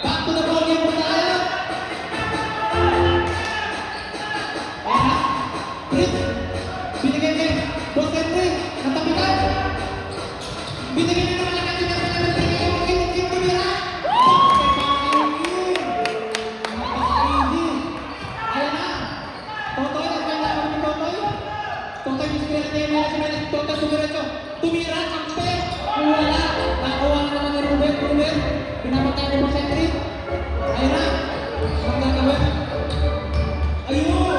Back to the ball game po tayo. Ayan na. Chris. Binigay kay Boss Henry. Natapikan. Binigay na naman ang ating naman ng Kim Tumira. Napaka-easy. Ayan na. Totoy. Nagpay na kami ni Totoy. Totoy, Miss Mira. Totoy, sumiretso. Tumira. Kampe. Wala. Nakuha na naman ni Ruben. Pinapatay ni Boss Henry. Ayan na. Ang gagawin. Ayun.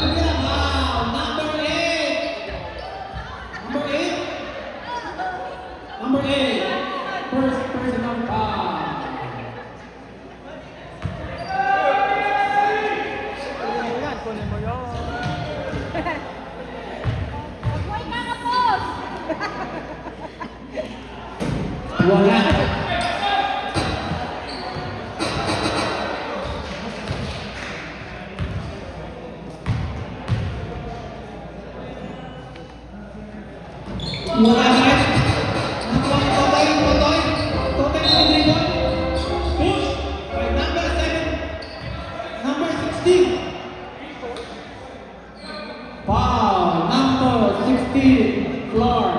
Tumira. Wow. Number 8. Number 8. Number 8. First personal foul. Kunin mo yun. Huwag kakapos! Wala. Wala na. Totoy na dribble. Push by number 7. Number 16. Foul. Number 16. Floor.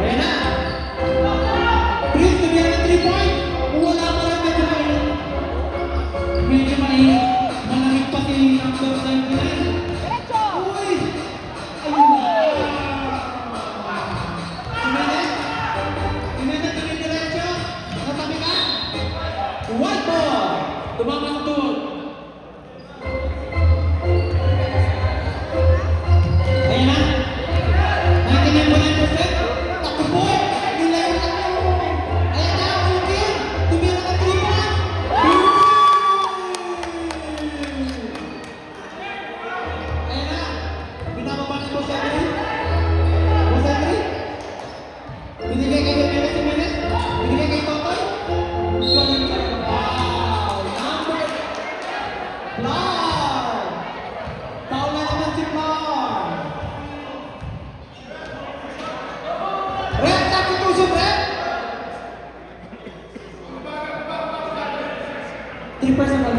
Ayan na. Chris, tumira ng 3 point. Wala pa rin medyo mainit. Medyo mainit. Malamig pa si number 99. Diretso! Uy! Ayun na. Jimenez tumidiretso. Natabi ka. White ball. Tumama sa tuhod. Ayan na. 99.9%. Takbo. Nilayo na. Ayan na. Ulkin. Tumira ng 3 point. Ayan na. Binababa ni Boss Henry. Boss Henry. Binigay kay Jimenez. Binigay kay Totoy. Galing talaga. Wow. Number. Floor. Foul na naman si Floor. Red, substitution, Red. 3 personal